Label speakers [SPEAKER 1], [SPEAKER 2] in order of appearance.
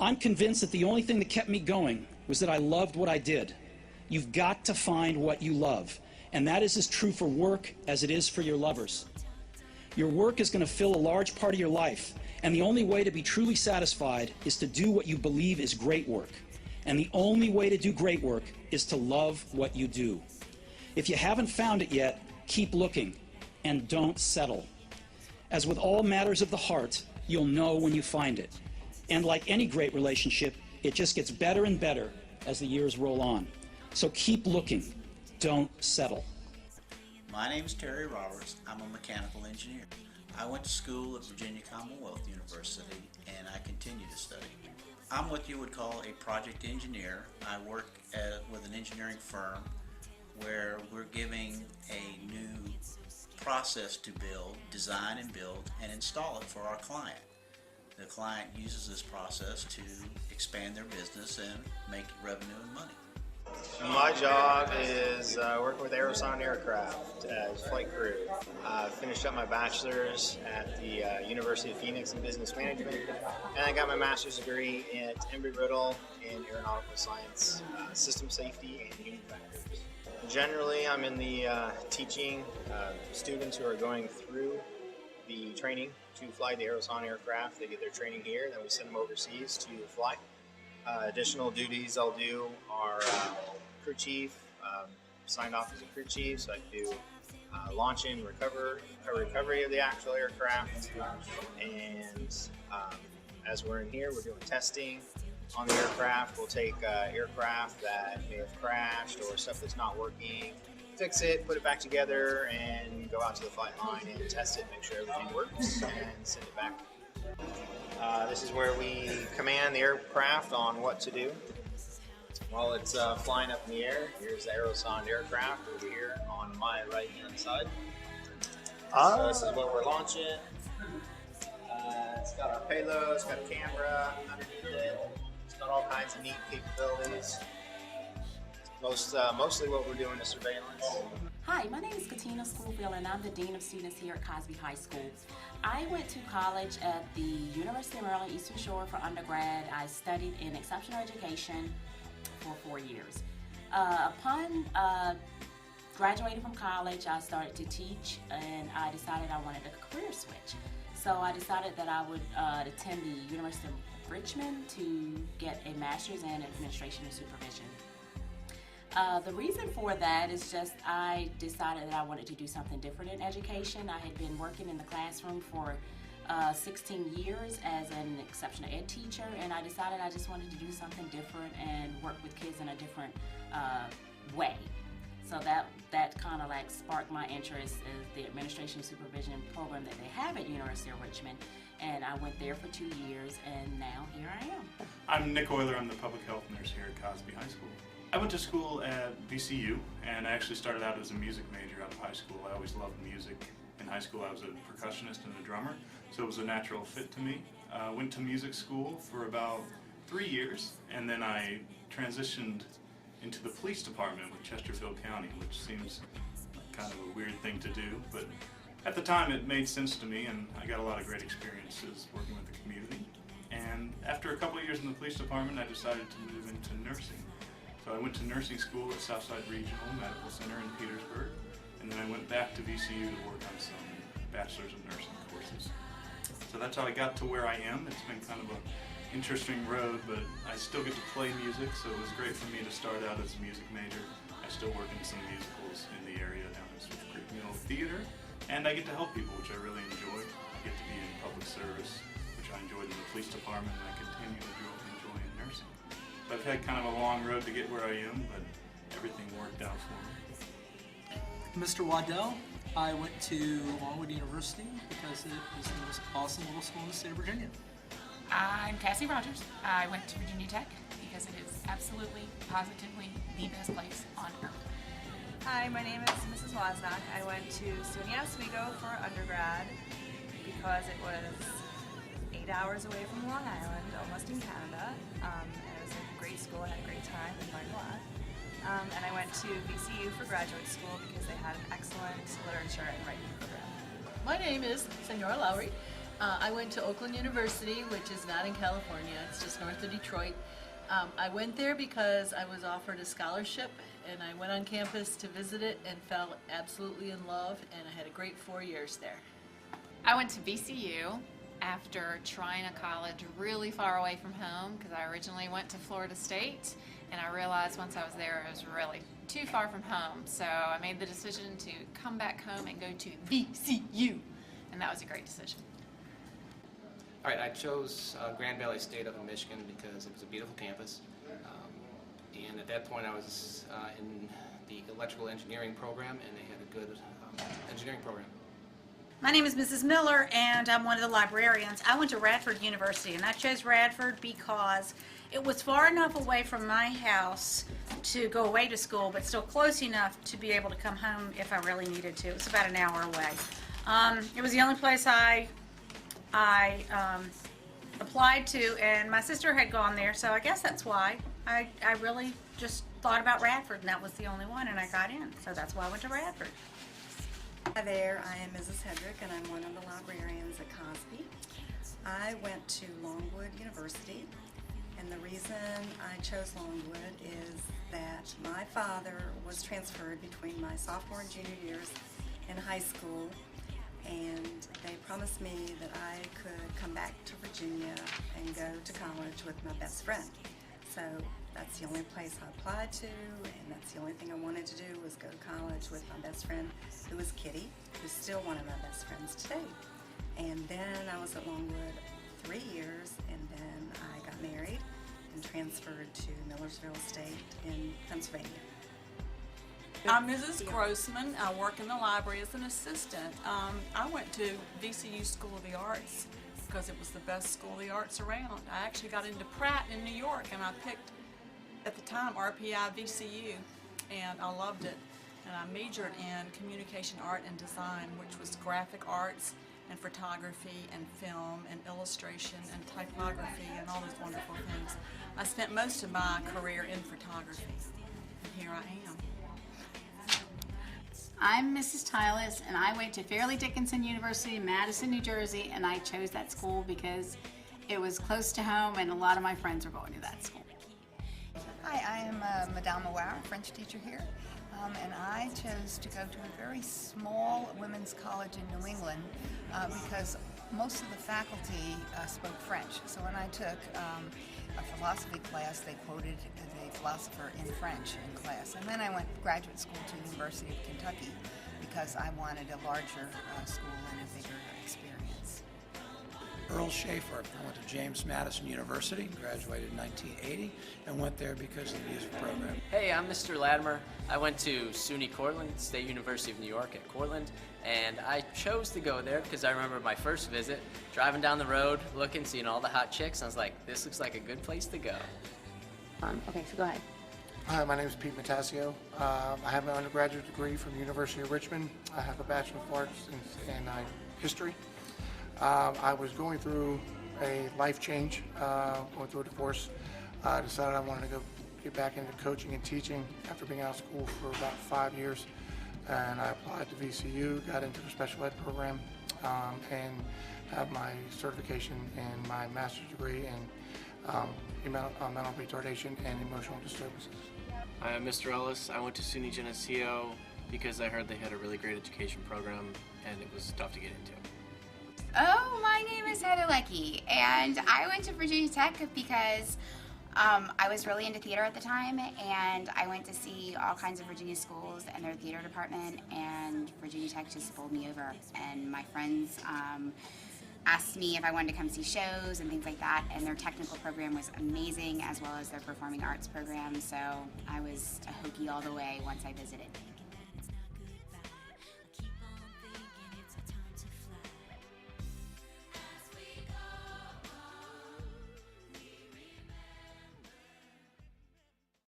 [SPEAKER 1] I'm convinced that the only thing that kept me going was that I loved what I did. You've got to find what you love, and that is as true for work as it is for your lovers. Your work is going to fill a large part of your life, and the only way to be truly satisfied is to do what you believe is great work. And the only way to do great work is to love what you do. If you haven't found it yet, keep looking, and don't settle. As with all matters of the heart, you'll know when you find it. And like any great relationship, it just gets better and better as the years roll on. So keep looking. Don't settle.
[SPEAKER 2] My name is Terry Roberts. I'm a mechanical engineer. I went to school at Virginia Commonwealth University, and I continue to study. I'm what you would call a project engineer. I work with an engineering firm where we're giving a new process to build, design and build, and install it for our client. The client uses this process to expand their business and make revenue and money.
[SPEAKER 3] My job is working with Aeroson Aircraft as flight crew. I finished up my bachelor's at the University of Phoenix in business management, and I got my master's degree at Embry-Riddle in aeronautical science, system safety, and human factors. Generally, I'm in the teaching students who are going through the training to fly the Aeroson aircraft. They get their training here, then we send them overseas to fly. Additional duties I'll do are crew chief, signed off as a crew chief, so I can do launching, recovery of the actual aircraft, and as we're in here, we're doing testing on the aircraft. We'll take aircraft that may have crashed or stuff that's not working, fix it, put it back together, and go out to the flight line and test it, make sure everything works, and send it back. This is where we command the aircraft on what to do while it's flying up in the air. Here's the Aeroson aircraft over here on my right hand side. So this is what we're launching. It's got our payload, it's got a camera underneath it, it's got all kinds of neat capabilities. Mostly what we're doing is surveillance.
[SPEAKER 4] Hi, my name is Katina Schoolfield, and I'm the Dean of Students here at Cosby High School. I went to college at the University of Maryland Eastern Shore for undergrad. I studied in exceptional education for 4 years. Upon graduating from college, I started to teach, and I decided I wanted a career switch. So I decided that I would attend the University of Richmond to get a master's in administration and supervision. The reason for that is just I decided that I wanted to do something different in education. I had been working in the classroom for 16 years as an exceptional ed teacher, and I decided I just wanted to do something different and work with kids in a different way. So that kind of like sparked my interest in the administration and supervision program that they have at University of Richmond, and I went there for 2 years, and now here I am.
[SPEAKER 5] I'm Nick Euler. I'm the public health nurse here at Cosby High School. I went to school at VCU, and I actually started out as a music major out of high school. I always loved music. In high school I was a percussionist and a drummer, so it was a natural fit to me. Went to music school for about 3 years, and then I transitioned into the police department with Chesterfield County, which seems like kind of a weird thing to do, but at the time it made sense to me, and I got a lot of great experiences working with the community. And after a couple of years in the police department, I decided to move into nursing. So I went to nursing school at Southside Regional Medical Center in Petersburg, and then I went back to VCU to work on some Bachelor's of Nursing courses. So that's how I got to where I am. It's been kind of an interesting road, but I still get to play music, so it was great for me to start out as a music major. I still work in some musicals in the area down in Switch Creek Mill Theater, and I get to help people, which I really enjoy. I get to be in public service, which I enjoyed in the police department, and I continue to enjoy in nursing. So I've had kind of a long road to get where I am, but everything worked out for me.
[SPEAKER 6] Mr. Waddell, I went to Longwood University because it is the most awesome little school in the state of Virginia.
[SPEAKER 7] I'm Cassie Rogers. I went to Virginia Tech because it is absolutely, positively the best place on earth.
[SPEAKER 8] Hi, my name is Mrs. Wozniak. I went to SUNY Oswego for undergrad because it was 8 hours away from Long Island, almost in Canada. It was a great school. I had a great time and learned a lot. And I went to VCU for graduate school because they had an excellent literature and writing program.
[SPEAKER 9] My name is Senora Lowry. I went to Oakland University, which is not in California. It's just north of Detroit. I went there because I was offered a scholarship, and I went on campus to visit it and fell absolutely in love, and I had a great 4 years there.
[SPEAKER 7] I went to VCU after trying a college really far away from home because I originally went to Florida State, and I realized once I was there it was really too far from home. So I made the decision to come back home and go to VCU, and that was a great decision.
[SPEAKER 10] All right, I chose Grand Valley State up in Michigan because it was a beautiful campus. And at that point I was in the electrical engineering program, and they had a good engineering program.
[SPEAKER 11] My name is Mrs. Miller, and I'm one of the librarians. I went to Radford University, and I chose Radford because it was far enough away from my house to go away to school, but still close enough to be able to come home if I really needed to. It was about an hour away. It was the only place I applied to, and my sister had gone there, so I guess that's why. I really just thought about Radford, and that was the only one, and I got in, so that's why I went to Radford.
[SPEAKER 12] Hi there, I am Mrs. Hedrick, and I'm one of the librarians at Cosby. I went to Longwood University, and the reason I chose Longwood is that my father was transferred between my sophomore and junior years in high school, and they promised me that I could come back to Virginia and go to college with my best friend. So that's the only place I applied to, and that's the only thing I wanted to do was go to college with my best friend, who was Kitty, who's still one of my best friends today. And then I was at Longwood 3 years, and then I got married and transferred to Millersville State in Pennsylvania.
[SPEAKER 13] I'm Mrs. Grossman. I work in the library as an assistant. I went to VCU School of the Arts because it was the best school of the arts around. I actually got into Pratt in New York, and I picked, at the time, RPI VCU, and I loved it. And I majored in communication art and design, which was graphic arts and photography and film and illustration and typography and all those wonderful things. I spent most of my career in photography, and here I am.
[SPEAKER 14] I'm Mrs. Tylis, and I went to Fairleigh Dickinson University in Madison, New Jersey, and I chose that school because it was close to home and a lot of my friends were going to that school.
[SPEAKER 15] Hi, I am Madame Mawar, French teacher here, and I chose to go to a very small women's college in New England because most of the faculty spoke French. So when I took a philosophy class, they quoted the philosopher in French in class. And then I went to graduate school to the University of Kentucky because I wanted a larger school and a bigger experience.
[SPEAKER 16] Earl Schaefer. I went to James Madison University, graduated in 1980, and went there because of the music program.
[SPEAKER 17] Hey, I'm Mr. Latimer. I went to SUNY Cortland, State University of New York at Cortland, and I chose to go there because I remember my first visit, driving down the road, looking, seeing all the hot chicks, and I was like, this looks like a good place to go.
[SPEAKER 18] Okay, so go ahead.
[SPEAKER 19] Hi, my name is Pete Matasio. I have my undergraduate degree from the University of Richmond. I have a Bachelor of Arts in history. I was going through a life change, going through a divorce. I decided I wanted to get back into coaching and teaching after being out of school for about 5 years. And I applied to VCU, got into the special ed program, and have my certification and my master's degree in mental retardation and emotional disturbances.
[SPEAKER 20] I'm Mr. Ellis. I went to SUNY Geneseo because I heard they had a really great education program and it was tough to get into.
[SPEAKER 18] Oh, my name is Heather Leckie, and I went to Virginia Tech because I was really into theater at the time, and I went to see all kinds of Virginia schools and their theater department, and Virginia Tech just bowled me over. And my friends asked me if I wanted to come see shows and things like that, and their technical program was amazing, as well as their performing arts program, so I was a Hokie all the way once I visited.